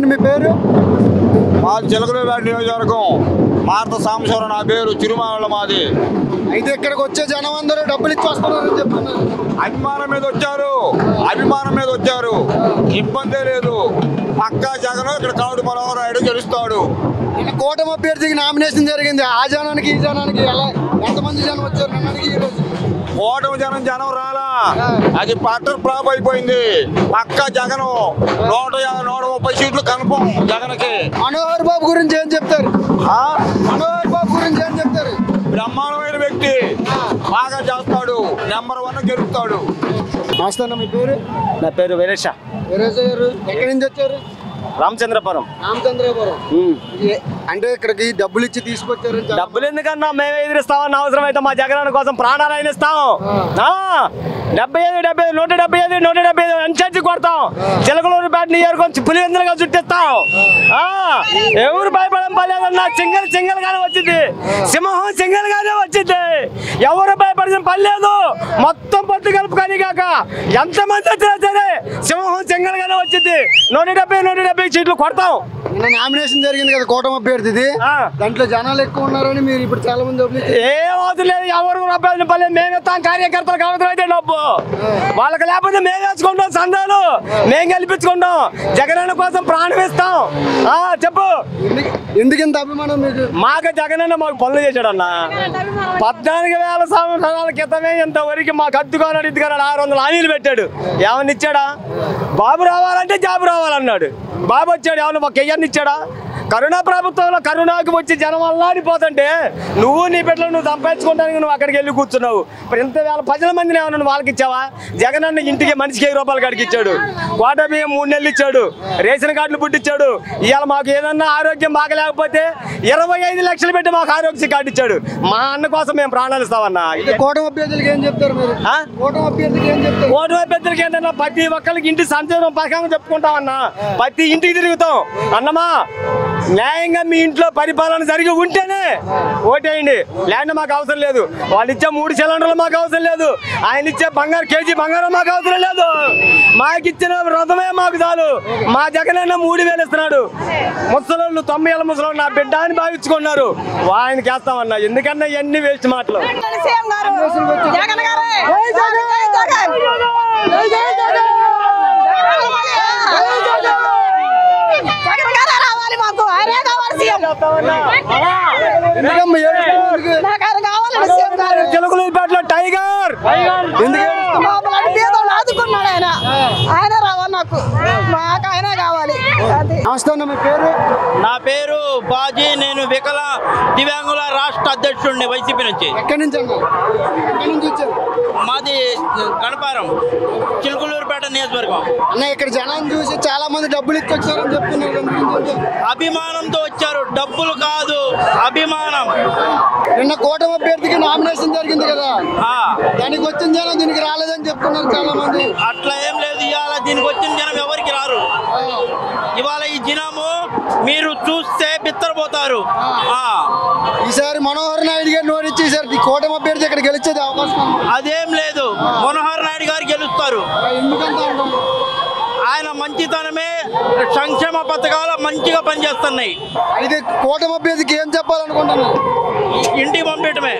మీ పేరు? మా చిలకలూరిపేట నియోజకవర్గం మార్త సాంబశివరావు నా పేరు. చిరుమావళ్ళ మాది. అయితే ఇక్కడికి వచ్చే జనం అందరూ డబ్బులు ఇచ్చి వస్తున్నారని చెప్తున్నారు. అభిమానం మీద వచ్చారు. ఇబ్బందే లేదు. పక్కా జగన్ ఇక్కడ కావుడు మనోహర్ నాయుడు గెలుస్తాడు. నిన్న కూటమి అభ్యర్థికి నామినేషన్ జరిగింది. ఆ జనానికి ఈ జనానికి ఎంతమంది జనం వచ్చారు నిన్నటికి ఈ రోజు? ఓటమి జనం రాలా. అది పట్టర్ ఫ్లాప్ అయిపోయింది. పక్కా జగన్ 130 సీట్లు కన్ఫర్మ్ జగన్కి. మనోహర్ బాబు గురించి ఏం చెప్తారు? మనోహర్ బాబు గురించి ఏం చెప్తారు? బ్రహ్మాండమైన వ్యక్తి, బాగా చేస్తాడు, నెంబర్ 1 గెలుస్తాడు. నమస్తే అన్న, మీ పేరు? నా పేరు వీరేష. వీరేష గారు ఎక్కడి నుంచి వచ్చారు? రామచంద్రపురం. అంటే ఇక్కడికి డబ్బులు ఇచ్చి తీసుకొచ్చారు. డబ్బులు ఎందుకన్నా మేము ఎదిరిస్తామన్న అవసరం అయితే మా జగన్ కోసం ప్రాణాలు అయిన ఇస్తాం. 75 175 అంచెచ్చి కొడతాం. చిలకలూరిపేట నియోజకవర్గం పులివెందులుగా చుట్టిస్తాం. ఎవరు భయపడడం పర్లేదన్నా. సింగల్ గానే వచ్చింది. సింహం సింగల్ గానే వచ్చింది. ఎవరు భయపడిన పర్లేదు. మొత్తం పొత్తు కలుపుకొని కాక ఎంతమంది వచ్చినా సరే సింహం సింగల్ గానే వచ్చింది. 170 సీట్లు కొడతాం. నామినేషన్ జరిగింది కదా కూటమి అభ్యర్థిది, దాంట్లో జనాలు ఎక్కువ ఉన్నారని మీరు ఇప్పుడు చాలా మంది ఏం అవసరం లేదు. ఎవరు రూపాయలు పర్లేదు. మేము ఇస్తాం. కార్యకర్తలు కావడం అయితే డబ్బు వాళ్ళకి లేకపోతే మేము వేసుకుంటాం. సందాలు మేము గెలిపించుకుంటాం. జగనన్న కోసం ప్రాణం ఇస్తాం. చెప్పు, ఎందుకు ఇంత అభిమానం మీకు? మాకు జగనన్న మాకు పనులు చేశాడన్న. 14,000 సంవత్సరాల క్రితమే ఇంతవరకు మాకు అద్దుకోనాడు, ఇద్దుకోనాడు 600 హామీలు పెట్టాడు. ఏమన్నా ఇచ్చాడా? బాబు రావాలంటే జాబు రావాలన్నాడు. బాబు వచ్చాడు, ఏమన్నా మాకు ఎయ్యన్ని ఇచ్చాడా? కరోనా ప్రభుత్వంలో కరోనాకి వచ్చి జనం అల్లాడిపోతుంటే నువ్వు నీ బిడ్డలు నువ్వు సంపాదించుకోవడానికి నువ్వు అక్కడికి వెళ్ళి కూర్చున్నావు. ఇప్పుడు ఇంత వేల 10 మందిని ఏమన్నా నువ్వు వాళ్ళకి ఇచ్చావా? జగన్ అన్న ఇంటికి మనిషికి 1000 రూపాయలు కాడికి ఇచ్చాడు. కోట బియ్యం 3 నెలలు ఇచ్చాడు. రేషన్ కార్డులు పుట్టించాడు. ఇవాళ మాకు ఏదన్నా ఆరోగ్యం బాగలేకపోతే 25 లక్షలు పెట్టి మాకు ఆరోగ్య కార్డు ఇచ్చాడు. మా అన్న కోసం మేము ప్రాణాలు ఇస్తామన్నా. కూటమి అభ్యర్థులకి ఏం చెప్తారు మీరు? కూటమి అభ్యర్థులకి ఏంటన్నా ప్రతి ఒక్కరికి ఇంటి సంక్షేమం పథకం చెప్పుకుంటామన్నా. ప్రతి ఇంటికి తిరుగుతాం. అన్నమా న్యాయంగా మీ ఇంట్లో పరిపాలన జరిగి ఉంటేనే ఓటేయండి. ల్యాండ్ మాకు అవసరం లేదు. వాళ్ళు ఇచ్చే 3 సిలిండర్లు మాకు అవసరం లేదు. ఆయన ఇచ్చే కేజీ బంగారం మాకు అవసరం లేదు. మాకు ఇచ్చిన రథమే మాకు చాలు. మా జగనన్న 3,000 ఇస్తున్నాడు. ముసలోళ్ళు 90 ఏళ్ళ ముసలోళ్ళు నా బిడ్డ అని భావించుకున్నారు. ఆయనకి వేస్తామన్నా. ఎందుకన్నా ఇవన్నీ వేస్ట్ మాటలు. చిలకలూరిపేటలో టైగర్ ఆదుకున్నాడు ఆయన రావాలి. నాకు మాకు ఆయన కావాలి. నమస్తే అన్న, మీ పేరు? నా పేరు బాజీ. నేను దివ్యాంగుల రాష్ట్ర అధ్యక్షుడిని వైసీపీ నుంచి. ఎక్కడి నుంచి వచ్చారు? మాది గణపారం, చిలకలూరిపేట నియోజకవర్గం. అన్న, ఇక్కడ జనాన్ని చూసి చాలా మంది డబ్బులు ఇచ్చి వచ్చారని చెప్తున్నారు. అభిమానంతో వచ్చారు, డబ్బులు కాదు, అభిమానం. నిన్న కూటమి అభ్యర్థికి నామినేషన్ జరిగింది కదా, దానికి వచ్చిన జనం దీనికి రాలేదని చెప్తున్నారు చాలా మంది. అట్లా ఏం లేదు. ఇవాళ దీనికి వచ్చిన జనం ఎవరికి రారు. ఇవాళ ఈ జనము మీరు చూస్తే బిత్తరపోతారు. ఈసారి మనోహర్ నాయుడు గారు నోటిచ్చి ఈసారి కూటమి అభ్యర్థి ఇక్కడ గెలిచేది అవకాశం అదేం లేదు. మనోహర్ నాయుడు గారు గెలుస్తారు. ఆయన మంచితనమే, సంక్షేమ పథకాలు మంచిగా పనిచేస్తున్నాయి. అయితే కూటమి అభ్యర్థికి ఏం చెప్పాలనుకుంటున్నారు? ఇంటికి పంపించడమే.